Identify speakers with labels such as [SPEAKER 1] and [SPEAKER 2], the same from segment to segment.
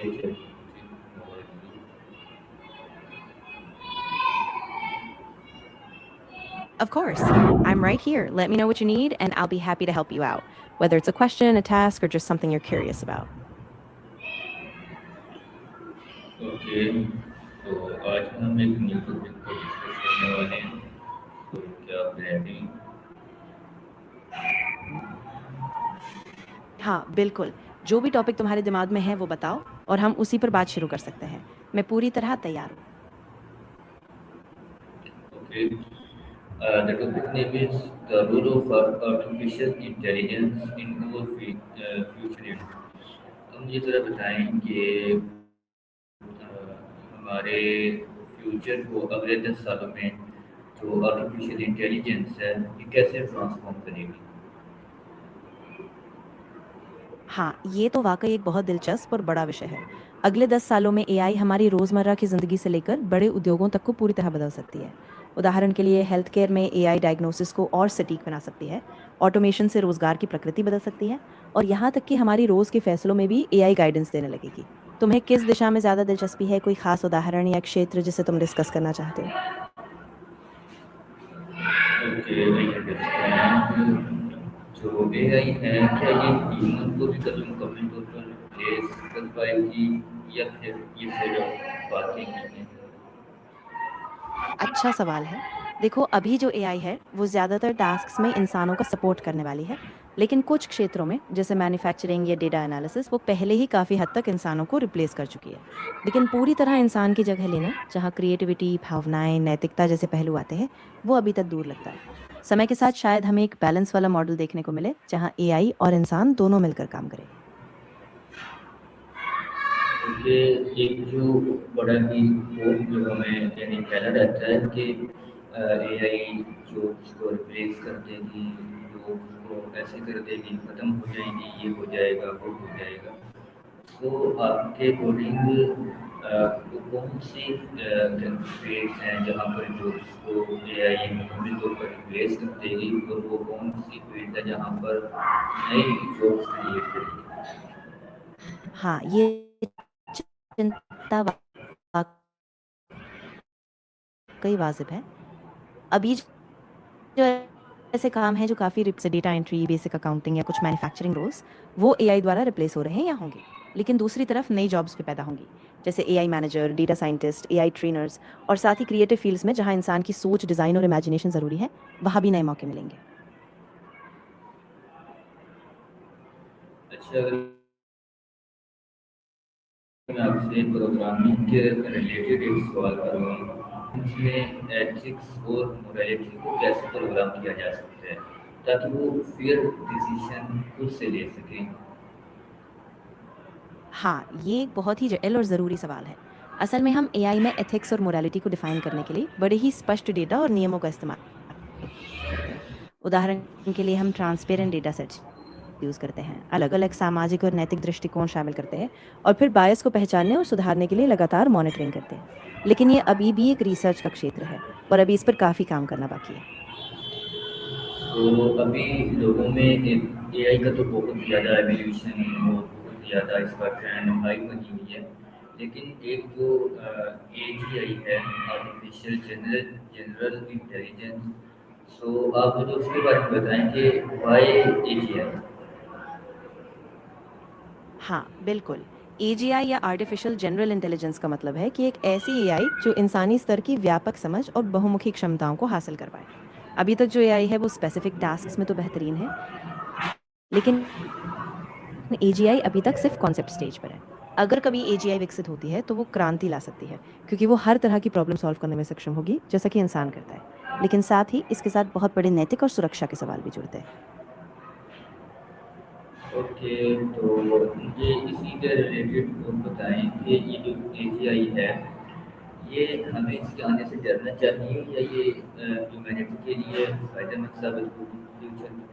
[SPEAKER 1] future more easily.
[SPEAKER 2] Of course. I'm right here. Let me know what you need, and I'll be happy to help you out, whether it's a question, a task, or just something you're curious about.
[SPEAKER 1] Okay, तो आज हम एक new topic को discuss करने वाले हैं। तो क्या आप रेडी हैं?
[SPEAKER 2] हाँ, बिल्कुल। जो भी टॉपिक तुम्हारे दिमाग में है, वो बताओ, और हम उसी पर बात शुरू कर सकते हैं। मैं पूरी तरह तैयार हूँ।
[SPEAKER 1] Okay, the topic name is the role of artificial intelligence in our future. तो मुझे ज़रा बताएं कि हमारे फ्यूचर को अगले 10 सालों में जो आर्टिफिशियल इंटेलिजेंस है ये कैसे ट्रांसफॉर्म करेगी।
[SPEAKER 2] हाँ, ये तो वाक़ई एक बहुत दिलचस्प और बड़ा विषय है। अगले 10 सालों में एआई हमारी रोज़मर्रा की ज़िंदगी से लेकर बड़े उद्योगों तक को पूरी तरह बदल सकती है। उदाहरण के लिए हेल्थ केयर में एआई डायग्नोसिस को और सटीक बना सकती है, ऑटोमेशन से रोज़गार की प्रकृति बदल सकती है, और यहाँ तक कि हमारी रोज़ के फैसलों में भी एआई गाइडेंस देने लगेगी। तुम्हें किस दिशा में ज़्यादा दिलचस्पी है? कोई खास उदाहरण या क्षेत्र जिसे तुम डिस्कस करना चाहते हो?
[SPEAKER 1] ओके, मैं ये अंडरस्टैंड जो एआई है क्या ये ह्यूमन को भी कभी मुकम्मल तौर पर रिप्लेस कर पाएगी या फिर ये सिर्फ बातें ही हैं।
[SPEAKER 2] अच्छा सवाल है। देखो, अभी जो एआई है वो ज़्यादातर टास्क्स में इंसानों का सपोर्ट करने वाली है, लेकिन कुछ क्षेत्रों में जैसे मैन्युफैक्चरिंग या डेटा एनालिसिस वो पहले ही काफ़ी हद तक इंसानों को रिप्लेस कर चुकी है। लेकिन पूरी तरह इंसान की जगह लेना, जहाँ क्रिएटिविटी, भावनाएं, नैतिकता जैसे पहलू आते हैं, वो अभी तक दूर लगता है। समय के साथ शायद हमें एक बैलेंस वाला मॉडल देखने को मिले, जहाँ एआई और इंसान दोनों मिलकर काम करें।
[SPEAKER 1] क्योंकि एक जो बड़ा ही होप जो हमें यानी कहना रहता है कि एआई जो उसको रिप्लेस कर देगी, जो उसको ऐसे कर देगी, ख़त्म हो जाएगी, ये हो जाएगा, वो हो जाएगा। तो आपके अकॉर्डिंग वो कौन सी फील्ड्स हैं जहाँ पर जॉब्स को एआई मुकम्मल तौर पर रिप्लेस कर देगी और वो कौन सी फील्ड है जहाँ पर नई जॉब्स क्रिएट करेगी?
[SPEAKER 2] हाँ, ये चिंता वाकई वाजिब है। अभी जो ऐसे काम हैं जो काफ़ी रिप से डेटा एंट्री, बेसिक अकाउंटिंग या कुछ मैन्युफैक्चरिंग रोल्स, वो एआई द्वारा रिप्लेस हो रहे हैं या होंगे। लेकिन दूसरी तरफ नई जॉब्स भी पैदा होंगी, जैसे AI manager, data scientist, AI trainers, और साथ ही क्रिएटिव फील्ड्स में जहाँ इंसान की सोच, डिज़ाइन और इमेजिनेशन ज़रूरी है, वहाँ भी नए मौके मिलेंगे।
[SPEAKER 1] अच्छा, अगर मैं आपसे प्रोग्रामिंग के रिलेटेड एक सवाल करूँ, इसमें एथिक्स और मोरालिटी को कैसे प्रोग्राम किया जा सकता है ताकि वो फेयर डिसीजन खुद से ले सकें।
[SPEAKER 2] हाँ, ये एक बहुत ही जटिल और ज़रूरी सवाल है। असल में हम एआई में एथिक्स और मोरालिटी को डिफाइन करने के लिए बड़े ही स्पष्ट डेटा और नियमों का इस्तेमाल करते हैं। उदाहरण के लिए हम ट्रांसपेरेंट डेटा सेट्स यूज़ करते हैं, अलग अलग सामाजिक और नैतिक दृष्टिकोण शामिल करते हैं, और फिर बायस को पहचानने और सुधारने के लिए लगातार मॉनिटरिंग करते हैं। लेकिन ये अभी भी एक रिसर्च का क्षेत्र है, और अभी इस पर काफ़ी काम करना बाकी है।
[SPEAKER 1] तो अभी लोगों में एआई का तो बहुत ज़्यादा एवोल्यूशन और बहुत ज़्यादा इसका ट्रेंड हाई बनी हुई है, लेकिन एक जो एजीआई है, आर्टिफिशियल जनरल जनरल इंटेलिजेंस, सो आप मुझे उसके बारे में बताएं कि वाई एजीआई।
[SPEAKER 2] हाँ, बिल्कुल। एजीआई या आर्टिफिशियल जनरल इंटेलिजेंस का मतलब है कि एक ऐसी एआई जो इंसानी स्तर की व्यापक समझ और बहुमुखी क्षमताओं को हासिल कर पाए। अभी तक जो एआई है वो स्पेसिफिक टास्क्स में तो बेहतरीन है, लेकिन एजीआई अभी तक सिर्फ कॉन्सेप्ट स्टेज पर है। अगर कभी एजीआई विकसित होती है तो वो क्रांति ला सकती है, क्योंकि वो हर तरह की प्रॉब्लम सॉल्व करने में सक्षम होगी, जैसा कि इंसान करता है। लेकिन साथ ही इसके साथ बहुत बड़े नैतिक और सुरक्षा के सवाल भी जुड़ते हैं।
[SPEAKER 1] ओके, तो मुझे इसी के रिलेटेड और बताएं कि ये जो एजीआई है, ये हमें इसके आने से डरना चाहिए या ये ह्यूमैनिटी के लिए फ़ायदेमंद साबित होगी फ्यूचर में?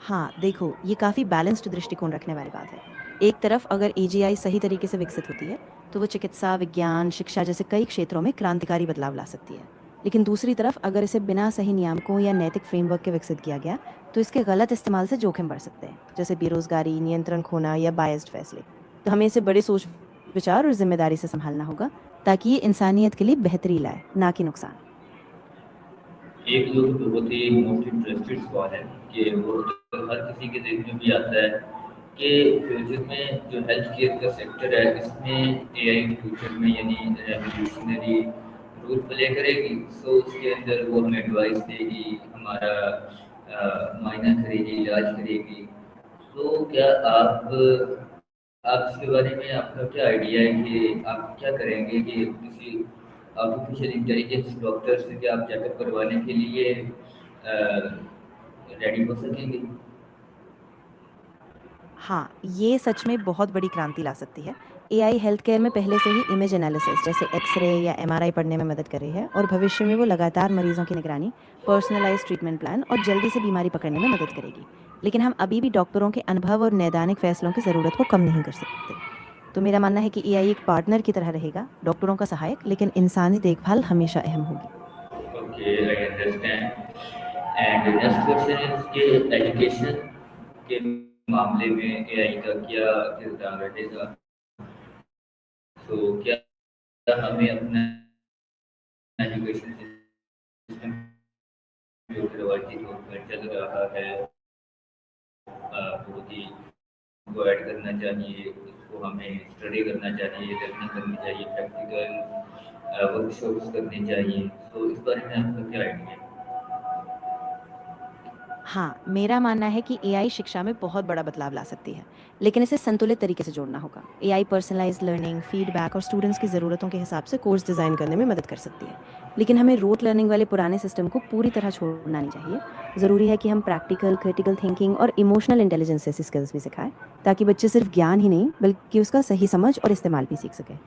[SPEAKER 2] हाँ, देखो, ये काफ़ी बैलेंस्ड दृष्टिकोण रखने वाली बात है। एक तरफ अगर एजीआई सही तरीके से विकसित होती है, तो वो चिकित्सा, विज्ञान, शिक्षा जैसे कई क्षेत्रों में क्रांतिकारी बदलाव ला सकती है। लेकिन दूसरी तरफ अगर इसे बिना सही नियामकों या नैतिक फ्रेमवर्क के विकसित किया गया तो इसके गलत इस्तेमाल से जोखिम बढ़ सकते हैं, जैसे बेरोजगारी, नियंत्रण खोना या बायस्ड फैसले। तो हमें इसे बड़े सोच विचार और जिम्मेदारी से संभालना होगा ताकि ये इंसानियत के लिए बेहतरी लाए, ना कि नुकसान।
[SPEAKER 1] एक जो बहुत ही मोस्ट इंटरेस्टेड सवाल है कि वो तो हर किसी के ज़हन में भी आता है कि फ्यूचर में जो हेल्थ केयर का सेक्टर है इसमें एआई फ्यूचर में यानी रेवोल्यूशनरी रोल प्ले करेगी। सो उसके अंदर वो हमें एडवाइस देगी, हमारा मायना करेगी, इलाज करेगी। तो क्या आप इसके बारे में आपका क्या आइडिया है कि आप क्या करेंगे कि किसी आर्टिफिशियल इंटेलिजेंस डॉक्टर से क्या आप चेकअप करवाने के लिए रेडी हो सकेंगे?
[SPEAKER 2] हाँ, ये सच में बहुत बड़ी क्रांति ला सकती है। एआई हेल्थ केयर में पहले से ही इमेज एनालिसिस जैसे एक्स-रे या एमआरआई पढ़ने में मदद कर रही है और भविष्य में वो लगातार मरीजों की निगरानी, पर्सनलाइज्ड ट्रीटमेंट प्लान और जल्दी से बीमारी पकड़ने में मदद करेगी। लेकिन हम अभी भी डॉक्टरों के अनुभव और नैदानिक फैसलों की ज़रूरत को कम नहीं कर सकते। तो मेरा मानना है कि एआई एक पार्टनर की तरह रहेगा, डॉक्टरों का सहायक, लेकिन इंसानी देखभाल हमेशा अहम होगी।
[SPEAKER 1] Okay, I understand. And next question is कि एजुकेशन के मामले में एआई का क्या किरदार रहेगा? तो क्या हमें अपना एजुकेशन सिस्टम जो कि रवायती तौर पर चल रहा है बहुत ही को ऐड करना चाहिए, इसको हमें स्टडी करना चाहिए, लर्निंग करनी चाहिए, प्रैक्टिकल वर्कशॉप्स करनी चाहिए। तो इस बारे में आपका क्या आइडिया है?
[SPEAKER 2] हाँ, मेरा मानना है कि एआई शिक्षा में बहुत बड़ा बदलाव ला सकती है, लेकिन इसे संतुलित तरीके से जोड़ना होगा। एआई पर्सनलाइज्ड लर्निंग, फीडबैक और स्टूडेंट्स की ज़रूरतों के हिसाब से कोर्स डिज़ाइन करने में मदद कर सकती है। लेकिन हमें रोट लर्निंग वाले पुराने सिस्टम को पूरी तरह छोड़ना नहीं चाहिए। ज़रूरी है कि हम प्रैक्टिकल, क्रिटिकल थिंकिंग और इमोशनल इंटेलिजेंस जैसी स्किल्स भी सिखाएं, ताकि बच्चे सिर्फ ज्ञान ही नहीं, बल्कि उसका सही समझ और इस्तेमाल भी सीख सकें।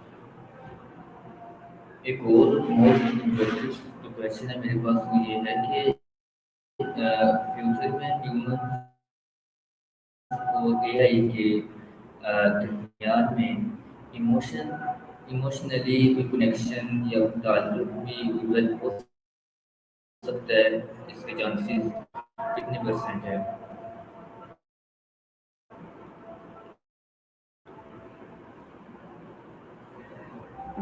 [SPEAKER 1] एक और मोस्ट इंटरेस्टिंग क्वेश्चन है मेरे पास, वो ये है कि फ्यूचर में ह्यूमन और एआई के दरमियान में इमोशनली कोई कनेक्शन या ताल्लुक भी डेवलप हो सकता है, इसके चांसेस कितने परसेंट है?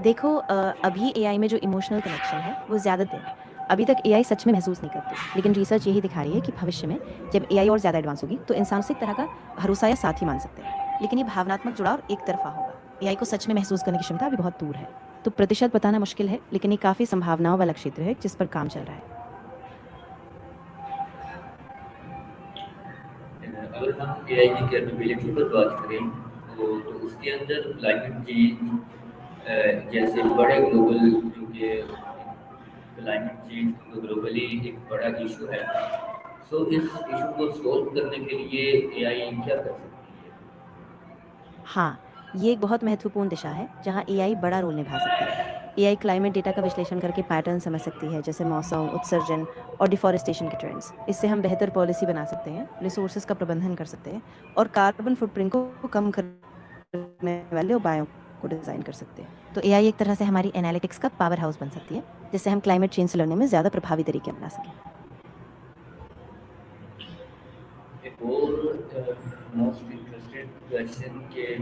[SPEAKER 2] देखो, अभी एआई में जो इमोशनल कनेक्शन है वो ज़्यादातर अभी तक एआई सच में महसूस नहीं करती, लेकिन रिसर्च यही दिखा रही है कि भविष्य में जब एआई और ज़्यादा एडवांस होगी तो इंसान उसे एक तरह का भरोसा या साथी मान सकते हैं, लेकिन ये भावनात्मक जुड़ाव एक तरफा होगा। एआई को सच में महसूस करने की क्षमता अभी बहुत दूर है। तो प्रतिशत बताना मुश्किल है, लेकिन ये काफ़ी संभावनाओं वाला क्षेत्र है जिस पर काम चल रहा है।
[SPEAKER 1] अगर हम एआई की कैपेबिलिटी पर बात करें तो उसके अंदर क्लाइमेट चेंज जैसे बड़े ग्लोबल जो कि क्लाइमेट चेंज ग्लोबली एक बड़ा इशू है। सो इस इशू को सॉल्व करने के लिए एआई क्या कर सकती है?
[SPEAKER 2] हाँ, ये एक बहुत महत्वपूर्ण दिशा है जहाँ एआई बड़ा रोल निभा सकती है। एआई क्लाइमेट डेटा का विश्लेषण करके पैटर्न समझ सकती है, जैसे मौसम, उत्सर्जन और डिफॉरेस्टेशन के ट्रेंड्स। इससे हम बेहतर पॉलिसी बना सकते हैं, रिसोर्सेज का प्रबंधन कर सकते हैं और कार्बन फुटप्रिंट को कम करने वाले उपायों को डिज़ाइन कर सकते हैं। तो एआई एक तरह से हमारी एनालिटिक्स का पावर हाउस बन सकती है, जिससे हम क्लाइमेट चेंज से लड़ने में ज़्यादा प्रभावी तरीके अपना सकें।
[SPEAKER 1] एक और मोस्ट इंटरेस्टेड क्वेश्चन के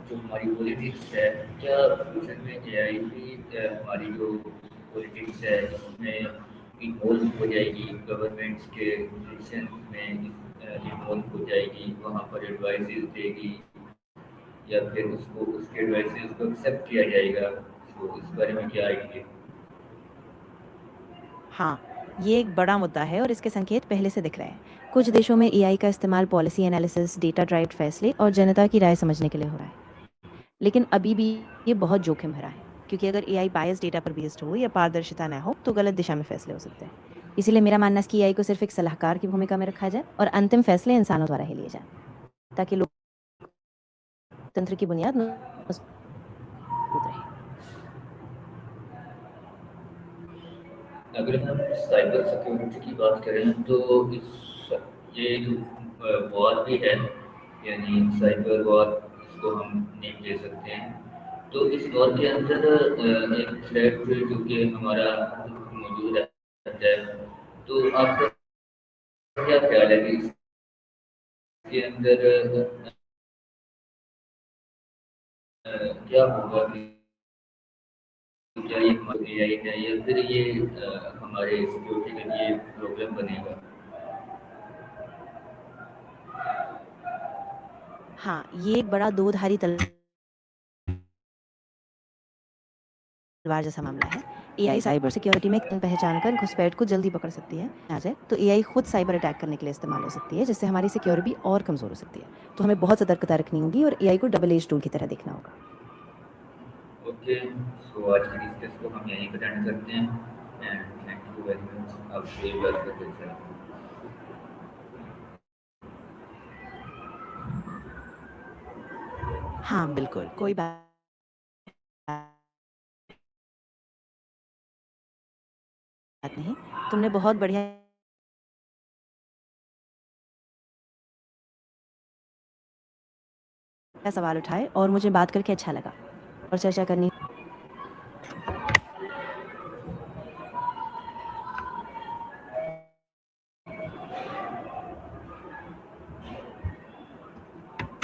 [SPEAKER 1] जो हमारी पॉलिटिक्स है, क्या फ्यूचर में एआई भी हमारी जो पॉलिटिक्स है इसमें इन्वॉल्व हो जाएगी, गवर्नमेंट्स के डिसीजन में इन्वॉल्व हो जाएगी, वहाँ पर एडवाइसेस देगी या फिर उसको उसके एडवाइसेस को एक्सेप्ट किया जाएगा? तो इस बारे में क्या आइडिया?
[SPEAKER 2] हाँ, ये एक बड़ा मुद्दा है और इसके संकेत पहले से दिख रहे हैं। कुछ देशों में एआई का इस्तेमाल पॉलिसी एनालिसिस, डेटा ड्राइव्ड फैसले और जनता की राय समझने के लिए हो रहा है। लेकिन अभी भी ये बहुत जोखिम भरा है, क्योंकि अगर एआई बायस डेटा पर बेस्ड हो या पारदर्शिता ना हो तो गलत दिशा में फैसले हो सकते हैं। इसीलिए मेरा मानना है कि एआई को सिर्फ एक सलाहकार की भूमिका में रखा जाए और अंतिम फैसले इंसानों द्वारा ही लिए जाएं, ताकि लोकतंत्र की बुनियाद मजबूत रहे।
[SPEAKER 1] अगर हम साइबर सिक्योरिटी की बात करें तो इस ये जो वॉर भी है, यानी साइबर वॉर इसको हम नेम दे सकते हैं। तो इस वॉर के अंदर एक थ्रेट जो कि हमारा मौजूद रहता है। तो आपका क्या ख्याल है कि इसके अंदर क्या होगा कि क्या ये एआई है या फिर ये हमारे सिक्योरिटी के लिए प्रॉब्लम बनेगा?
[SPEAKER 2] हाँ, ये एक बड़ा दो-धारी तलवार जैसा मामला है। एआई साइबर सिक्योरिटी में पहचान कर घुसपैठ को जल्दी पकड़ सकती है। आ जाए तो एआई खुद साइबर अटैक करने के लिए इस्तेमाल हो सकती है, जिससे हमारी सिक्योरिटी और कमज़ोर हो सकती है। तो हमें बहुत सतर्कता रखनी होगी और एआई को डबल एज टूल की तरह देखना होगा।
[SPEAKER 1] ओके, सो आज की डिस्कस को हम यहीं पे एंड करते हैं and thank you very much. आपसे बात करके अच्छा लगा।
[SPEAKER 2] हाँ, बिल्कुल, कोई बात नहीं। तुमने बहुत बढ़िया सवाल उठाए और मुझे बात करके अच्छा लगा और चर्चा करनी